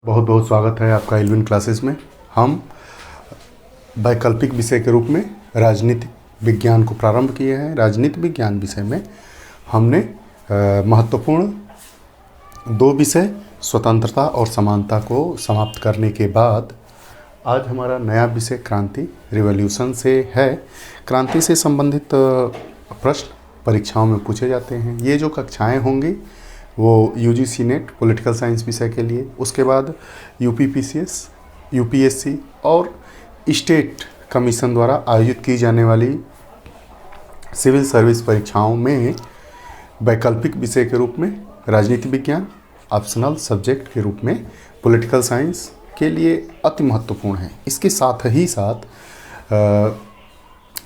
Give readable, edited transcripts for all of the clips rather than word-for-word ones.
बहुत बहुत स्वागत है आपका एल्विन क्लासेस में। हम वैकल्पिक विषय के रूप में राजनीतिक विज्ञान को प्रारंभ किए हैं। राजनीति विज्ञान विषय में हमने महत्वपूर्ण दो विषय स्वतंत्रता और समानता को समाप्त करने के बाद आज हमारा नया विषय क्रांति रिवॉल्यूशन से है। क्रांति से संबंधित प्रश्न परीक्षाओं में पूछे जाते हैं। ये जो कक्षाएं होंगी वो यूजीसी नेट पॉलिटिकल साइंस विषय के लिए, उसके बाद यूपीपीसीएस, यूपीएससी और स्टेट कमीशन द्वारा आयोजित की जाने वाली सिविल सर्विस परीक्षाओं में वैकल्पिक विषय के रूप में राजनीति विज्ञान, ऑप्शनल सब्जेक्ट के रूप में पॉलिटिकल साइंस के लिए अति महत्वपूर्ण है। इसके साथ ही साथ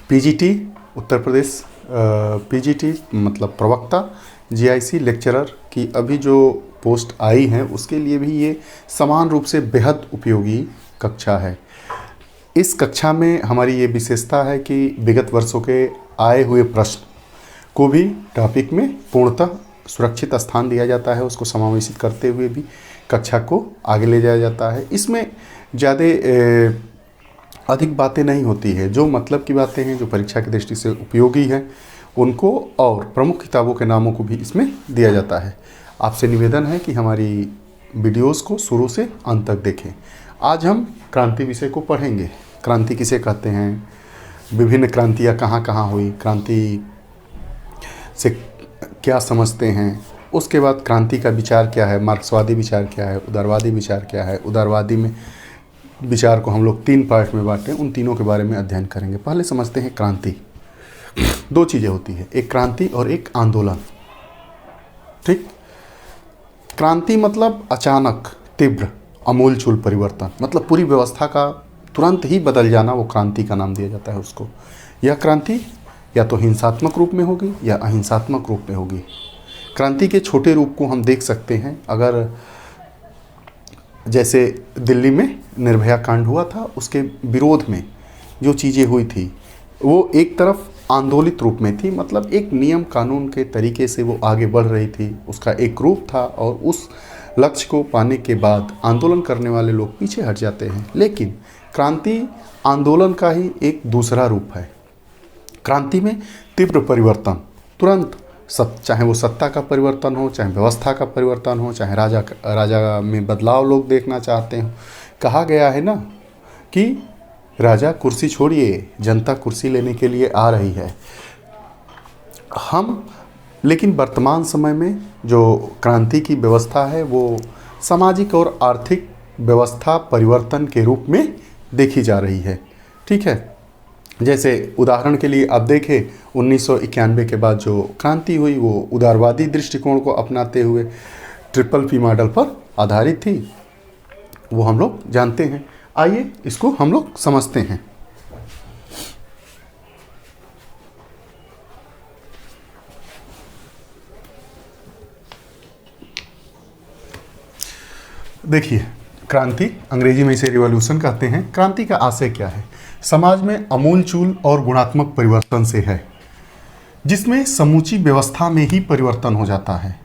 पीजीटी उत्तर प्रदेश, पीजीटी मतलब प्रवक्ता, जीआईसी लेक्चरर की अभी जो पोस्ट आई हैं उसके लिए भी ये समान रूप से बेहद उपयोगी कक्षा है। इस कक्षा में हमारी ये विशेषता है कि विगत वर्षों के आए हुए प्रश्न को भी टॉपिक में पूर्णतः सुरक्षित स्थान दिया जाता है, उसको समावेशित करते हुए भी कक्षा को आगे ले जाया जाता है। इसमें ज़्यादा अधिक बातें नहीं होती है, जो मतलब की बातें हैं, जो परीक्षा की दृष्टि से उपयोगी हैं उनको और प्रमुख किताबों के नामों को भी इसमें दिया जाता है। आपसे निवेदन है कि हमारी वीडियोस को शुरू से अंत तक देखें। आज हम क्रांति विषय को पढ़ेंगे। क्रांति किसे कहते हैं, विभिन्न क्रांतियाँ कहाँ कहाँ हुई, क्रांति से क्या समझते हैं, उसके बाद क्रांति का विचार क्या है, मार्क्सवादी विचार क्या है, उदारवादी विचार क्या है। उदारवादी में विचार को हम लोग 3 पार्ट में बांटें, उन तीनों के बारे में अध्ययन करेंगे। पहले समझते हैं क्रांति। दो चीज़ें होती है, एक क्रांति और एक आंदोलन। ठीक, क्रांति मतलब अचानक, तीव्र, आमूलचूल परिवर्तन, मतलब पूरी व्यवस्था का तुरंत ही बदल जाना, वो क्रांति का नाम दिया जाता है उसको। यह क्रांति या तो हिंसात्मक रूप में होगी या अहिंसात्मक रूप में होगी। क्रांति के छोटे रूप को हम देख सकते हैं। अगर जैसे दिल्ली में निर्भया कांड हुआ था, उसके विरोध में जो चीज़ें हुई थी वो एक तरफ आंदोलित रूप में थी, मतलब एक नियम कानून के तरीके से वो आगे बढ़ रही थी, उसका एक रूप था और उस लक्ष्य को पाने के बाद आंदोलन करने वाले लोग पीछे हट जाते हैं। लेकिन क्रांति आंदोलन का ही एक दूसरा रूप है। क्रांति में तीव्र परिवर्तन, तुरंत चाहे वो सत्ता का परिवर्तन हो, चाहे व्यवस्था का परिवर्तन हो, चाहे राजा में बदलाव लोग देखना चाहते हो। कहा गया है ना कि राजा कुर्सी छोड़िए, जनता कुर्सी लेने के लिए आ रही है। लेकिन वर्तमान समय में जो क्रांति की व्यवस्था है वो सामाजिक और आर्थिक व्यवस्था परिवर्तन के रूप में देखी जा रही है। ठीक है, जैसे उदाहरण के लिए आप देखें 1991 के बाद जो क्रांति हुई वो उदारवादी दृष्टिकोण को अपनाते हुए ट्रिपल पी मॉडल पर आधारित थी, वो हम लोग जानते हैं। आइए इसको हम लोग समझते हैं। देखिए, क्रांति अंग्रेजी में इसे रिवॉल्यूशन कहते हैं। क्रांति का आशय क्या है? समाज में आमूलचूल और गुणात्मक परिवर्तन से है, जिसमें समूची व्यवस्था में ही परिवर्तन हो जाता है।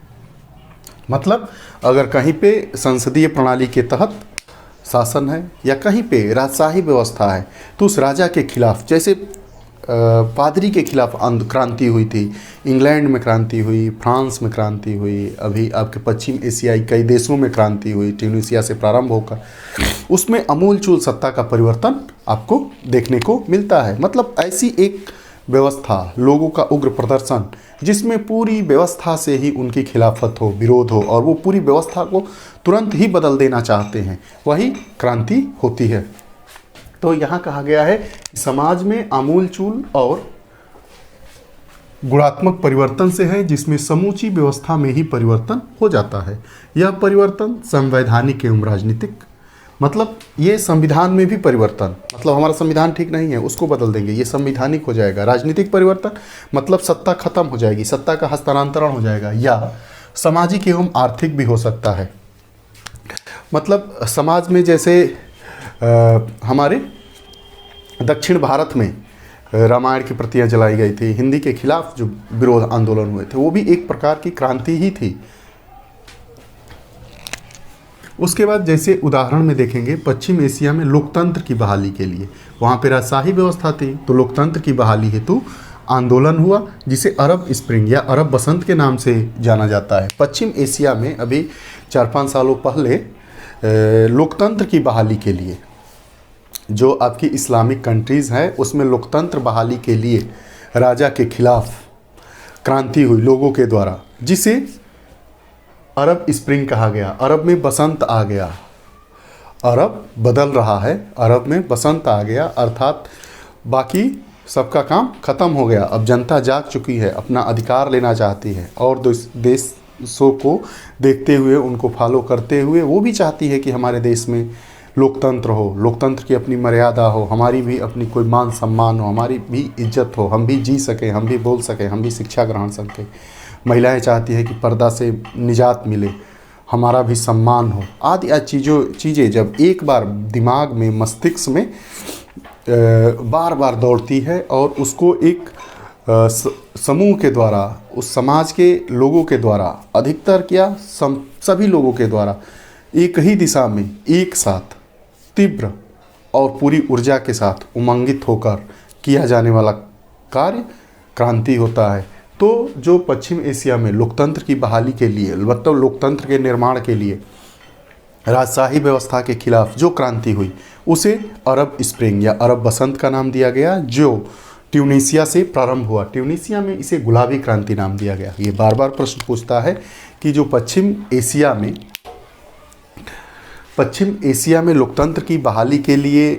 मतलब अगर कहीं पे संसदीय प्रणाली के तहत शासन है या कहीं पे राजशाही व्यवस्था है तो उस राजा के खिलाफ, जैसे पादरी के खिलाफ क्रांति हुई थी, इंग्लैंड में क्रांति हुई, फ्रांस में क्रांति हुई, अभी आपके पश्चिम एशियाई कई देशों में क्रांति हुई, ट्यूनीशिया से प्रारंभ होकर, उसमें अमूलचूल सत्ता का परिवर्तन आपको देखने को मिलता है। मतलब ऐसी एक व्यवस्था, लोगों का उग्र प्रदर्शन, जिसमें पूरी व्यवस्था से ही उनकी खिलाफत हो, विरोध हो और वो पूरी व्यवस्था को तुरंत ही बदल देना चाहते हैं, वही क्रांति होती है। तो यहाँ कहा गया है कि समाज में आमूलचूल और गुणात्मक परिवर्तन से है, जिसमें समूची व्यवस्था में ही परिवर्तन हो जाता है। यह परिवर्तन संवैधानिक एवं राजनीतिक, मतलब ये संविधान में भी परिवर्तन, मतलब हमारा संविधान ठीक नहीं है उसको बदल देंगे, ये संवैधानिक हो जाएगा। राजनीतिक परिवर्तन मतलब सत्ता खत्म हो जाएगी, सत्ता का हस्तांतरण हो जाएगा, या सामाजिक एवं आर्थिक भी हो सकता है। मतलब समाज में जैसे हमारे दक्षिण भारत में रामायण की प्रतियां जलाई गई थी, हिंदी के खिलाफ जो विरोध आंदोलन हुए थे, वो भी एक प्रकार की क्रांति ही थी। उसके बाद जैसे उदाहरण में देखेंगे, पश्चिम एशिया में लोकतंत्र की बहाली के लिए, वहाँ पे राजशाही व्यवस्था थी, तो लोकतंत्र की बहाली हेतु आंदोलन हुआ, जिसे अरब स्प्रिंग या अरब बसंत के नाम से जाना जाता है। पश्चिम एशिया में अभी 4-5 सालों पहले लोकतंत्र की बहाली के लिए, जो आपकी इस्लामिक कंट्रीज़ हैं उसमें लोकतंत्र बहाली के लिए राजा के खिलाफ क्रांति हुई लोगों के द्वारा, जिसे अरब स्प्रिंग कहा गया। अरब में बसंत आ गया, अरब बदल रहा है, अरब में बसंत आ गया, अर्थात बाकी सबका काम ख़त्म हो गया। अब जनता जाग चुकी है, अपना अधिकार लेना चाहती है, और देशों को देखते हुए, उनको फॉलो करते हुए वो भी चाहती है कि हमारे देश में लोकतंत्र हो, लोकतंत्र की अपनी मर्यादा हो, हमारी भी अपनी कोई मान सम्मान हो, हमारी भी इज्जत हो, हम भी जी सकें, हम भी बोल सकें, हम भी शिक्षा ग्रहण सकें। महिलाएं चाहती है कि पर्दा से निजात मिले, हमारा भी सम्मान हो, आदि चीज़ें जब एक बार दिमाग में, मस्तिष्क में बार बार दौड़ती है, और उसको एक समूह के द्वारा, उस समाज के लोगों के द्वारा, अधिकतर क्या सभी लोगों के द्वारा एक ही दिशा में एक साथ तीव्र और पूरी ऊर्जा के साथ उमंगित होकर किया जाने वाला कार्य क्रांति होता है। तो जो पश्चिम एशिया में लोकतंत्र की बहाली के लिए, मतलब लोकतंत्र के निर्माण के लिए राजशाही व्यवस्था के खिलाफ जो क्रांति हुई, उसे अरब स्प्रिंग या अरब बसंत का नाम दिया गया, जो ट्यूनीसिया से प्रारंभ हुआ। ट्यूनीसिया में इसे गुलाबी क्रांति नाम दिया गया। ये बार बार प्रश्न पूछता है कि जो पश्चिम एशिया में लोकतंत्र की बहाली के लिए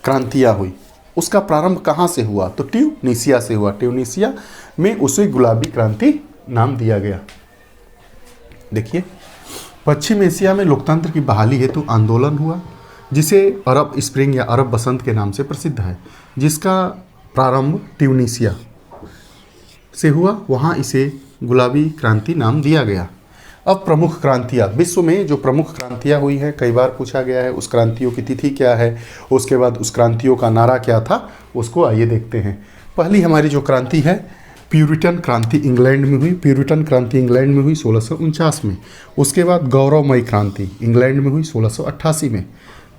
क्रांतियाँ हुई, उसका प्रारंभ कहाँ से हुआ? तो ट्यूनीसिया से हुआ। ट्यूनीसिया में उसे गुलाबी क्रांति नाम दिया गया। देखिए, पश्चिम एशिया में लोकतंत्र की बहाली हेतु आंदोलन हुआ, जिसे अरब स्प्रिंग या अरब बसंत के नाम से प्रसिद्ध है, जिसका प्रारंभ ट्यूनीसिया से हुआ। वहाँ इसे गुलाबी क्रांति नाम दिया गया। अब प्रमुख क्रांतियाँ, विश्व में जो प्रमुख क्रांतियाँ हुई हैं, कई बार पूछा गया है, उस क्रांतियों की तिथि क्या है, उसके बाद उस क्रांतियों का नारा क्या था, उसको आइए देखते हैं। पहली हमारी जो क्रांति है, प्यूरिटन क्रांति इंग्लैंड में हुई। प्यूरिटन क्रांति इंग्लैंड में हुई 1649 में। उसके बाद गौरवमयी क्रांति इंग्लैंड में हुई 1688 में।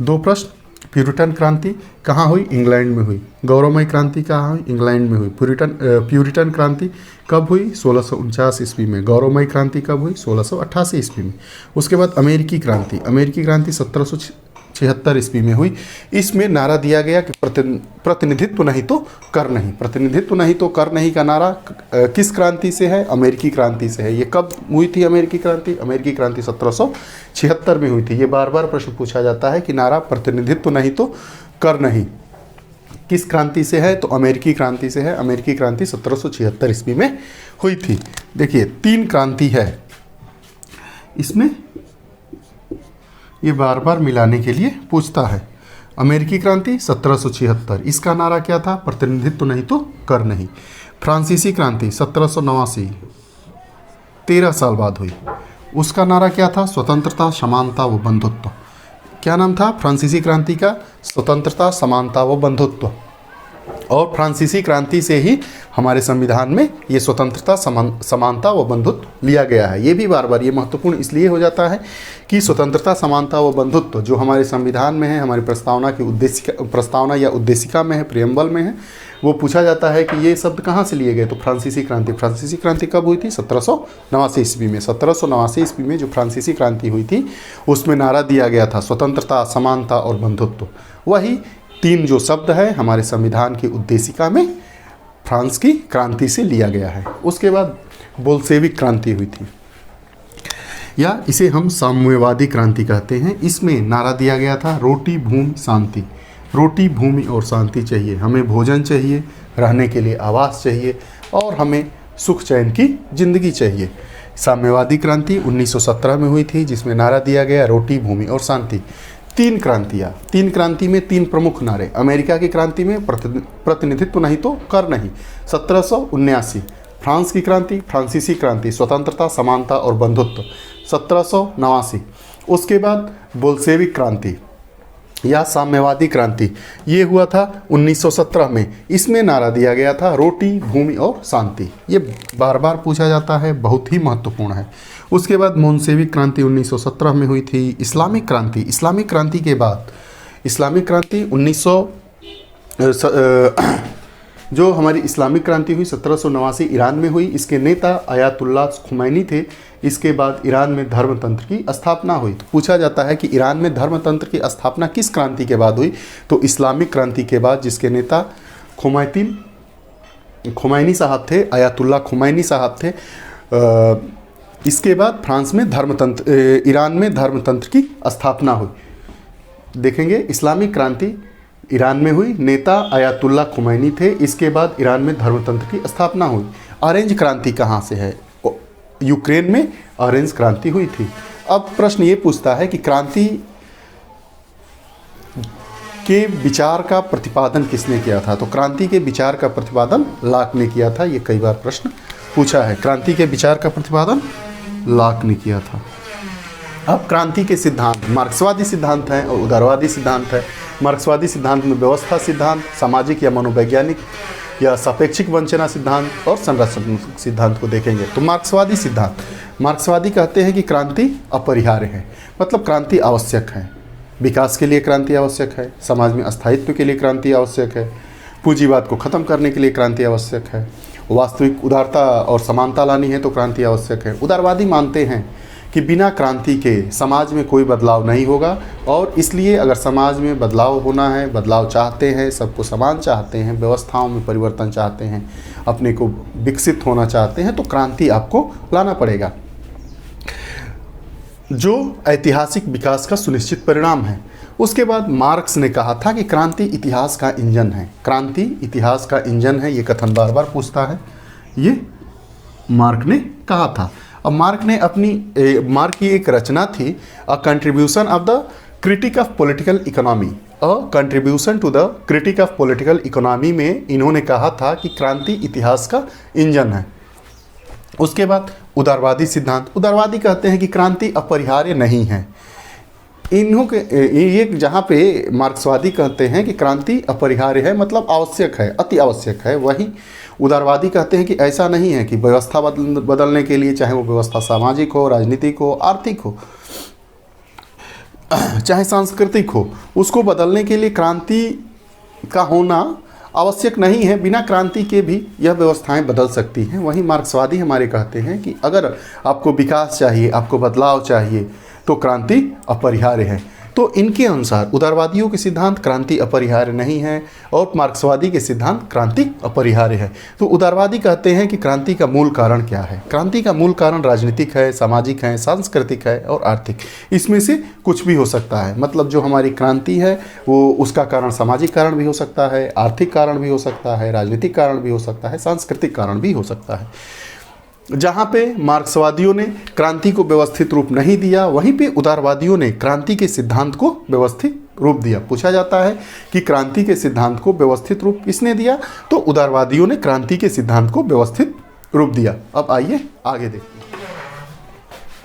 दो प्रश्न, प्यूरिटन क्रांति कहाँ हुई? इंग्लैंड में हुई। गौरवमयी क्रांति कहाँ हुई? इंग्लैंड में हुई। प्यूरिटन क्रांति कब हुई? 1649 ईस्वी में। गौरवमयी क्रांति कब हुई? 1688 ईस्वी में। उसके बाद अमेरिकी क्रांति 1776 ईस्वी में हुई। इसमें नारा दिया गया कि प्रतिनिधित्व नहीं तो कर नहीं। प्रतिनिधित्व नहीं तो कर नहीं का नारा किस क्रांति से है? अमेरिकी क्रांति से है। ये कब हुई थी अमेरिकी क्रांति? अमेरिकी क्रांति 1776 में हुई थी। ये बार बार प्रश्न पूछा जाता है कि नारा प्रतिनिधित्व नहीं तो कर नहीं किस क्रांति से है? तो अमेरिकी क्रांति से है। अमेरिकी क्रांति 1776 ईस्वी में हुई थी। देखिए, 3 क्रांति है इसमें, ये बार बार मिलाने के लिए पूछता है। अमेरिकी क्रांति 1776, इसका नारा क्या था? प्रतिनिधित्व नहीं तो कर नहीं। फ्रांसीसी क्रांति 1789, 13 साल बाद हुई। उसका नारा क्या था? स्वतंत्रता, समानता व बंधुत्व। क्या नाम था फ्रांसीसी क्रांति का? स्वतंत्रता, समानता व बंधुत्व। और फ्रांसीसी क्रांति से ही हमारे संविधान में ये स्वतंत्रता, समानता व बंधुत्व लिया गया है। ये भी बार बार ये महत्वपूर्ण इसलिए हो जाता है कि स्वतंत्रता, समानता व बंधुत्व जो हमारे संविधान में है, हमारी प्रस्तावना या उद्देशिका में है, प्रियम्बल में है, वो पूछा जाता है कि ये शब्द कहाँ से लिए गए? तो फ्रांसीसी क्रांति। फ्रांसीसी क्रांति कब हुई थी? 1789 ईस्वी में। 1789 ईस्वी में जो फ्रांसीसी क्रांति हुई थी, उसमें नारा दिया गया था स्वतंत्रता, समानता और बंधुत्व। वही 3 जो शब्द है हमारे संविधान की उद्देशिका में फ्रांस की क्रांति से लिया गया है। उसके बाद बोल्शेविक क्रांति हुई थी, या इसे हम साम्यवादी क्रांति कहते हैं। इसमें नारा दिया गया था रोटी, भूमि, शांति। रोटी, भूमि और शांति चाहिए, हमें भोजन चाहिए, रहने के लिए आवास चाहिए, और हमें सुख चैन की जिंदगी चाहिए। साम्यवादी क्रांति 1917 में हुई थी, जिसमें नारा दिया गया रोटी, भूमि और शांति। 3 क्रांतियाँ, 3 क्रांति में 3 प्रमुख नारे। अमेरिका की क्रांति में प्रतिनिधित्व नहीं तो कर नहीं, 1779। फ्रांस की क्रांति, फ्रांसीसी क्रांति, स्वतंत्रता, समानता और बंधुत्व, 1789। उसके बाद बोल्शेविक क्रांति या साम्यवादी क्रांति, ये हुआ था 1917 में। इसमें नारा दिया गया था रोटी, भूमि और शांति। ये बार बार पूछा जाता है, बहुत ही महत्वपूर्ण है। उसके बाद मोन्सेविक क्रांति 1917 में हुई थी। इस्लामिक क्रांति, इस्लामिक क्रांति के बाद इस्लामिक क्रांति 1900 जो हमारी इस्लामिक क्रांति हुई 1789 ईरान में हुई। इसके नेता आयतुल्लाह खुमैनी थे। इसके बाद ईरान में धर्मतंत्र की स्थापना हुई। तो पूछा जाता है कि ईरान में धर्मतंत्र की स्थापना किस क्रांति के बाद हुई, तो इस्लामिक क्रांति के बाद, जिसके नेता खुमैनी साहब थे, आयतुल्लाह खुमैनी साहब थे। इसके बाद फ्रांस में ईरान में धर्मतंत्र की स्थापना हुई। देखेंगे, इस्लामिक क्रांति ईरान में हुई, नेता आयतुल्लाह खुमैनी थे। इसके बाद ईरान में धर्मतंत्र की स्थापना हुई। ऑरेंज क्रांति कहाँ से है? यूक्रेन में ऑरेंज क्रांति हुई थी। अब प्रश्न ये पूछता है कि क्रांति के विचार का प्रतिपादन किसने किया था? तो क्रांति के विचार का प्रतिपादन लॉक ने किया था। ये कई बार प्रश्न पूछा है। क्रांति के विचार का प्रतिपादन लॉक ने किया था। अब क्रांति के सिद्धांत मार्क्सवादी सिद्धांत हैं और उदारवादी सिद्धांत है। मार्क्सवादी सिद्धांत में व्यवस्था सिद्धांत, सामाजिक या मनोवैज्ञानिक या सापेक्षिक वंचना सिद्धांत और संरचना सिद्धांत को देखेंगे। तो मार्क्सवादी सिद्धांत, मार्क्सवादी कहते हैं कि क्रांति अपरिहार्य है, मतलब क्रांति आवश्यक है। विकास के लिए क्रांति आवश्यक है, समाज में स्थायित्व के लिए क्रांति आवश्यक है, पूंजीवाद को खत्म करने के लिए क्रांति आवश्यक है, वास्तविक उदारता और समानता लानी है तो क्रांति आवश्यक है। उदारवादी मानते हैं कि बिना क्रांति के समाज में कोई बदलाव नहीं होगा, और इसलिए अगर समाज में बदलाव होना है, बदलाव चाहते हैं, सबको समान चाहते हैं, व्यवस्थाओं में परिवर्तन चाहते हैं, अपने को विकसित होना चाहते हैं, तो क्रांति आपको लाना पड़ेगा, जो ऐतिहासिक विकास का सुनिश्चित परिणाम है। उसके बाद मार्क्स ने कहा था कि क्रांति इतिहास का इंजन है। क्रांति इतिहास का इंजन है, ये कथन बार बार पूछता है, ये मार्क ने कहा था। अब मार्क की एक रचना थी, a contribution of the critique of political economy, a contribution to the critique of political economy में इन्होंने कहा था कि क्रांति इतिहास का इंजन है। उसके बाद उदारवादी सिद्धांत, उदारवादी कहते हैं कि क्रांति अपरिहार्य नहीं है। ये जहाँ पे मार्क्सवादी कहते हैं कि क्रांति अपरिहार्य है, मतलब आवश्यक है, अति आवश्यक है, वहीं उदारवादी कहते हैं कि ऐसा नहीं है कि व्यवस्था बदलने के लिए, चाहे वो व्यवस्था सामाजिक हो, राजनीतिक हो, आर्थिक हो, चाहे सांस्कृतिक हो, उसको बदलने के लिए क्रांति का होना आवश्यक नहीं है। बिना क्रांति के भी यह व्यवस्थाएं बदल सकती हैं। वहीं मार्क्सवादी हमारे कहते हैं कि अगर आपको विकास चाहिए, आपको बदलाव चाहिए, तो क्रांति अपरिहार्य है। तो इनके अनुसार उदारवादियों के सिद्धांत क्रांति अपरिहार्य नहीं है और मार्क्सवादी के सिद्धांत क्रांति अपरिहार्य है। तो उदारवादी कहते हैं कि क्रांति का मूल कारण क्या है? क्रांति का मूल कारण राजनीतिक है, सामाजिक है, सांस्कृतिक है और आर्थिक। इसमें से कुछ भी हो सकता है। मतलब जो हमारी क्रांति है वो उसका कारण सामाजिक कारण भी हो सकता है, आर्थिक कारण भी हो सकता है, राजनीतिक कारण भी हो सकता है, सांस्कृतिक कारण भी हो सकता है। जहाँ पे मार्क्सवादियों ने क्रांति को व्यवस्थित रूप नहीं दिया, वहीं पे उदारवादियों ने क्रांति के सिद्धांत को व्यवस्थित रूप दिया। पूछा जाता है कि क्रांति के सिद्धांत को व्यवस्थित रूप किसने दिया? तो उदारवादियों ने क्रांति के सिद्धांत को व्यवस्थित रूप दिया। अब आइए आगे देखते हैं।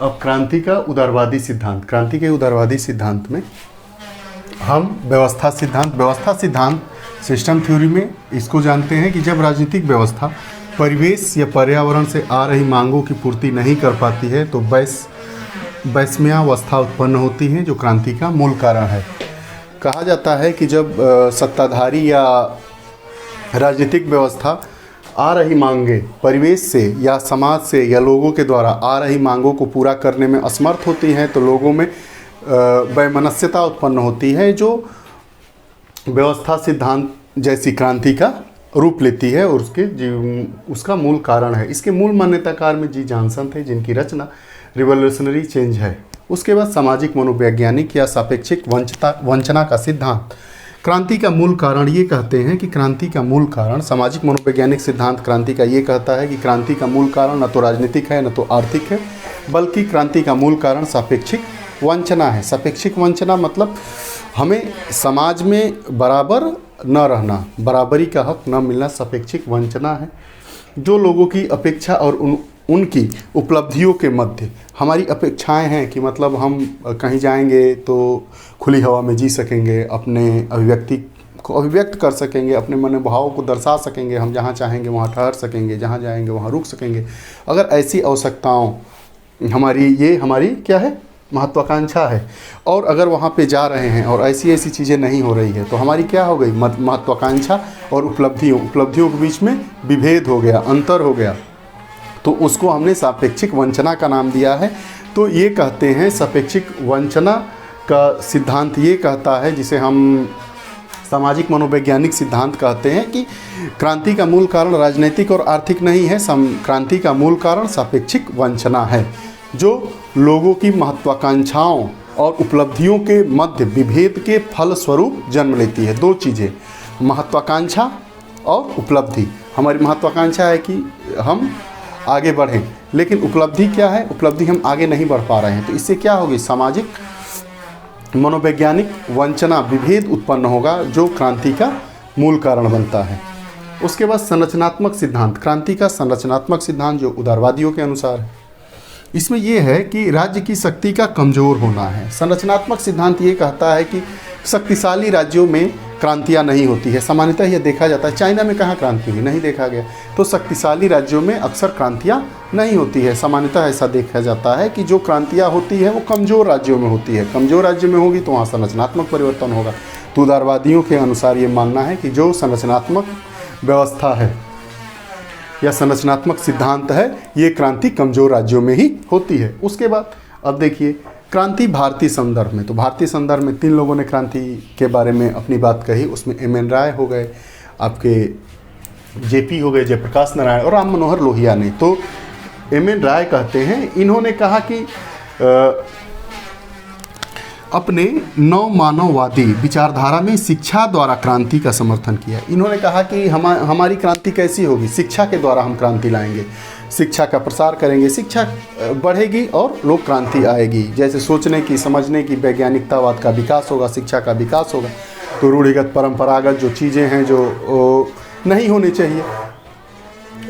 अब क्रांति का उदारवादी सिद्धांत, क्रांति के उदारवादी सिद्धांत में हम व्यवस्था सिद्धांत सिस्टम थ्योरी में इसको जानते हैं कि जब राजनीतिक व्यवस्था परिवेश या पर्यावरण से आ रही मांगों की पूर्ति नहीं कर पाती है तो वैषम्यावस्था उत्पन्न होती है, जो क्रांति का मूल कारण है। कहा जाता है कि जब सत्ताधारी या राजनीतिक व्यवस्था आ रही मांगे परिवेश से या समाज से या लोगों के द्वारा आ रही मांगों को पूरा करने में असमर्थ होती हैं, तो लोगों में वैमनस्यता उत्पन्न होती है, जो व्यवस्था सिद्धांत जैसी क्रांति का रूप लेती है और उसका मूल कारण है। इसके मूल मान्यताकार में जी जॉनसन थे, जिनकी रचना रिवोल्यूशनरी चेंज है। उसके बाद सामाजिक मनोवैज्ञानिक या सापेक्षिक वंचना का सिद्धांत क्रांति का मूल कारण ये कहते हैं कि क्रांति का मूल कारण, सामाजिक मनोवैज्ञानिक सिद्धांत क्रांति का ये कहता है कि क्रांति का मूल कारण न तो राजनीतिक है न तो आर्थिक है, बल्कि क्रांति का मूल कारण सापेक्षिक वंचना है। सापेक्षिक वंचना मतलब हमें समाज में बराबर न रहना, बराबरी का हक न मिलना सापेक्षिक वंचना है। जो लोगों की अपेक्षा और उनकी उपलब्धियों के मध्य हमारी अपेक्षाएं हैं कि मतलब हम कहीं जाएंगे तो खुली हवा में जी सकेंगे, अपने अभिव्यक्ति को अभिव्यक्त कर सकेंगे, अपने मनोभाव को दर्शा सकेंगे, हम जहाँ चाहेंगे वहाँ ठहर सकेंगे, जहाँ जाएंगे वहाँ रुक सकेंगे। अगर ऐसी आवश्यकताओं हमारी क्या है, महत्वाकांक्षा है, और अगर वहाँ पे जा रहे हैं और ऐसी ऐसी चीज़ें नहीं हो रही है तो हमारी क्या हो गई, महत्वाकांक्षा और उपलब्धियों के बीच में विभेद हो गया, अंतर हो गया। तो उसको हमने सापेक्षिक वंचना का नाम दिया है। तो ये कहते हैं, सापेक्षिक वंचना का सिद्धांत ये कहता है, जिसे हम सामाजिक मनोवैज्ञानिक सिद्धांत कहते हैं, कि क्रांति का मूल कारण राजनीतिक और आर्थिक नहीं है, क्रांति का मूल कारण सापेक्षिक वंचना है, जो लोगों की महत्वाकांक्षाओं और उपलब्धियों के मध्य विभेद के फलस्वरूप जन्म लेती है। दो चीज़ें, महत्वाकांक्षा और उपलब्धि। हमारी महत्वाकांक्षा है कि हम आगे बढ़ें, लेकिन उपलब्धि क्या है, उपलब्धि हम आगे नहीं बढ़ पा रहे हैं। तो इससे क्या होगी, सामाजिक मनोवैज्ञानिक वंचना, विभेद उत्पन्न होगा, जो क्रांति का मूल कारण बनता है। उसके बाद संरचनात्मक सिद्धांत, क्रांति का संरचनात्मक सिद्धांत जो उदारवादियों के अनुसार है, इसमें यह है कि राज्य की शक्ति का कमज़ोर होना है। संरचनात्मक सिद्धांत ये कहता है कि शक्तिशाली राज्यों में क्रांतियाँ नहीं होती है। सामान्यतः यह देखा जाता है, चाइना में कहाँ क्रांति हुई, नहीं देखा गया। तो शक्तिशाली राज्यों में अक्सर क्रांतियाँ नहीं होती है। सामान्यतः ऐसा देखा जाता है कि जो क्रांतियाँ होती है वो कमज़ोर राज्यों में होती है। कमज़ोर राज्य में होगी तो वहाँ संरचनात्मक परिवर्तन होगा। तो उदारवादियों के अनुसार ये मानना है कि जो संरचनात्मक व्यवस्था है या संरचनात्मक सिद्धांत है, ये क्रांति कमज़ोर राज्यों में ही होती है। उसके बाद अब देखिए क्रांति भारतीय संदर्भ में। तो भारतीय संदर्भ में 3 लोगों ने क्रांति के बारे में अपनी बात कही। उसमें एम.एन. राय हो गए, आपके जेपी हो गए, जयप्रकाश नारायण, और राम मनोहर लोहिया ने। तो एम.एन. राय कहते हैं, इन्होंने कहा कि अपने नवमानववादी विचारधारा में शिक्षा द्वारा क्रांति का समर्थन किया। इन्होंने कहा कि हमारी क्रांति कैसी होगी, शिक्षा के द्वारा हम क्रांति लाएंगे, शिक्षा का प्रसार करेंगे, शिक्षा बढ़ेगी और लोक क्रांति आएगी। जैसे सोचने की, समझने की, वैज्ञानिकतावाद का विकास होगा, शिक्षा का विकास होगा, तो रूढ़िगत परंपरागत जो चीज़ें हैं जो नहीं होनी चाहिए,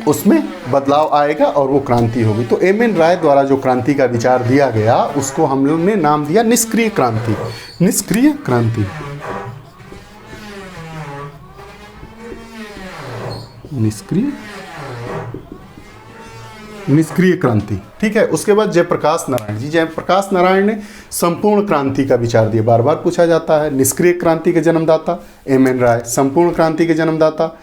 उसमें बदलाव आएगा और वो क्रांति होगी। तो एम.एन. राय द्वारा जो क्रांति का विचार दिया गया, उसको हम लोग ने नाम दिया निष्क्रिय क्रांति। निष्क्रिय क्रांति, निष्क्रिय क्रांति, ठीक है। उसके बाद जयप्रकाश नारायण जी, जयप्रकाश नारायण ने संपूर्ण क्रांति का विचार दिया। बार बार पूछा जाता है, निष्क्रिय क्रांति के जन्मदाता एम.एन. राय, संपूर्ण क्रांति के जन्मदाता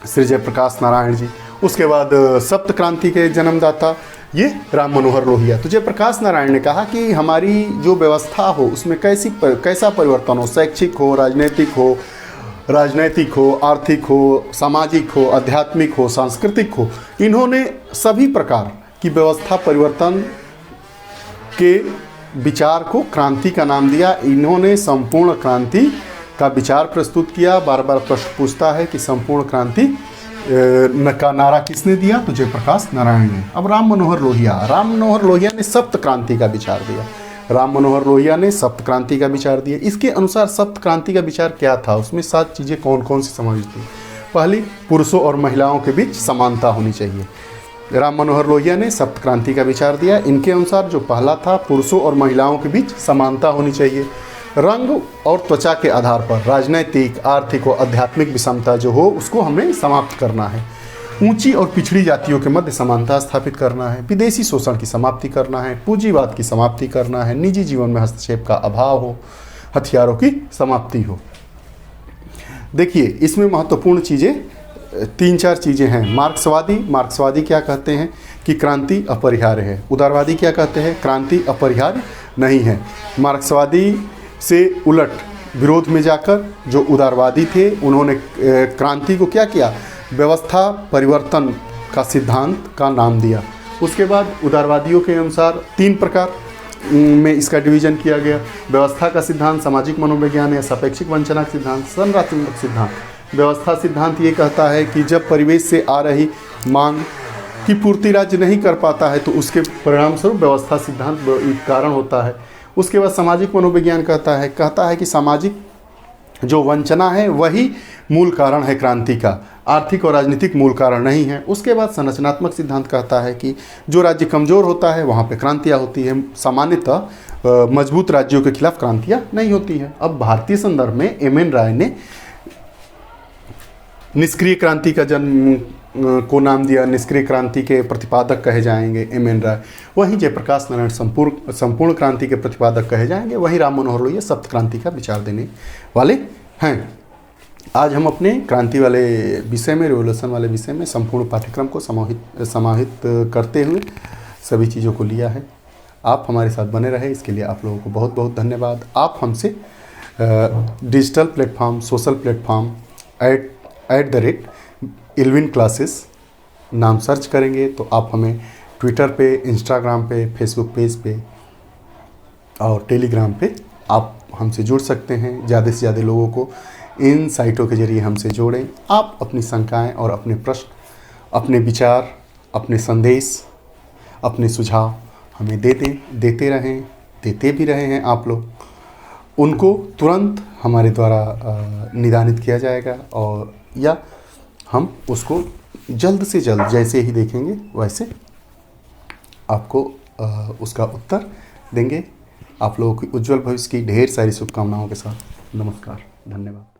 श्री जयप्रकाश नारायण जी। उसके बाद सप्त क्रांति के जन्मदाता ये राम मनोहर लोहिया। तो जयप्रकाश नारायण ने कहा कि हमारी जो व्यवस्था हो उसमें कैसा परिवर्तन हो, शैक्षिक हो, राजनैतिक हो, आर्थिक हो, सामाजिक हो, आध्यात्मिक हो, सांस्कृतिक हो। इन्होंने सभी प्रकार की व्यवस्था परिवर्तन के विचार को क्रांति का नाम दिया। इन्होंने संपूर्ण क्रांति का विचार प्रस्तुत किया। बार बार प्रश्न पूछता है कि संपूर्ण क्रांति का नारा किसने दिया, तो जयप्रकाश नारायण ने। अब राम मनोहर लोहिया ने सप्त क्रांति का विचार दिया। राम मनोहर लोहिया ने सप्त क्रांति का विचार दिया। इसके अनुसार सप्त क्रांति का विचार क्या था, उसमें 7 चीज़ें कौन कौन सी समाविष्ट थी। पहली, पुरुषों और महिलाओं के बीच समानता होनी चाहिए। राम मनोहर लोहिया ने सप्त क्रांति का विचार दिया। इनके अनुसार जो पहला था, पुरुषों और महिलाओं के बीच समानता होनी चाहिए। रंग और त्वचा के आधार पर राजनैतिक, आर्थिक और आध्यात्मिक विषमता जो हो उसको हमें समाप्त करना है। ऊंची और पिछड़ी जातियों के मध्य समानता स्थापित करना है। विदेशी शोषण की समाप्ति करना है। पूंजीवाद की समाप्ति करना है। निजी जीवन में हस्तक्षेप का अभाव हो। हथियारों की समाप्ति हो। देखिए इसमें महत्वपूर्ण चीज़ें 3-4 चीज़ें हैं। मार्क्सवादी क्या कहते हैं कि क्रांति अपरिहार्य है। उदारवादी क्या कहते हैं, क्रांति अपरिहार्य नहीं है। मार्क्सवादी से उलट विरोध में जाकर जो उदारवादी थे उन्होंने क्रांति को क्या किया, व्यवस्था परिवर्तन का सिद्धांत का नाम दिया। उसके बाद उदारवादियों के अनुसार 3 प्रकार में इसका डिवीजन किया गया। व्यवस्था का सिद्धांत सामाजिक मनोविज्ञान या सापेक्षिक वंचना सिद्धांत। संरचनात्मक सिद्धांत व्यवस्था सिद्धांत ये कहता है कि जब परिवेश से आ रही मांग की पूर्ति राज्य नहीं कर पाता है तो उसके परिणाम स्वरूप व्यवस्था सिद्धांत कारण होता है। उसके बाद सामाजिक मनोविज्ञान कहता है कि सामाजिक जो वंचना है वही मूल कारण है क्रांति का, आर्थिक और राजनीतिक मूल कारण नहीं है। उसके बाद संरचनात्मक सिद्धांत कहता है कि जो राज्य कमज़ोर होता है वहाँ पे क्रांतियाँ होती हैं, सामान्यतः मजबूत राज्यों के खिलाफ क्रांतियाँ नहीं होती हैं। अब भारतीय संदर्भ में एम.एन. राय ने निष्क्रिय क्रांति का जन्म को नाम दिया, निष्क्रिय क्रांति के प्रतिपादक कहे जाएंगे एम.एन. राय। वहीं जयप्रकाश नारायण संपूर्ण क्रांति के प्रतिपादक कहे जाएंगे। वहीं राम मनोहर लोहिया सप्त क्रांति का विचार देने वाले हैं। आज हम अपने क्रांति वाले विषय में, रिवोल्यूशन वाले विषय में संपूर्ण पाठ्यक्रम को समाहित करते हुए सभी चीज़ों को लिया है। आप हमारे साथ बने रहे, इसके लिए आप लोगों को बहुत बहुत धन्यवाद। आप हमसे डिजिटल प्लेटफॉर्म, सोशल प्लेटफॉर्म @इल्विन क्लासेस नाम सर्च करेंगे तो आप हमें ट्विटर पे, इंस्टाग्राम पे, फेसबुक पेज पे और टेलीग्राम पे आप हमसे जुड़ सकते हैं। ज़्यादा से ज़्यादा लोगों को इन साइटों के जरिए हमसे जोड़ें। आप अपनी शंकाएं और अपने प्रश्न, अपने विचार, अपने संदेश, अपने सुझाव हमें देते रहें, देते भी रहे हैं आप लोग। उनको तुरंत हमारे द्वारा निदानित किया जाएगा और या हम उसको जल्द से जल्द जैसे ही देखेंगे वैसे आपको उसका उत्तर देंगे। आप लोगों की उज्जवल भविष्य की ढेर सारी शुभकामनाओं के साथ नमस्कार, धन्यवाद।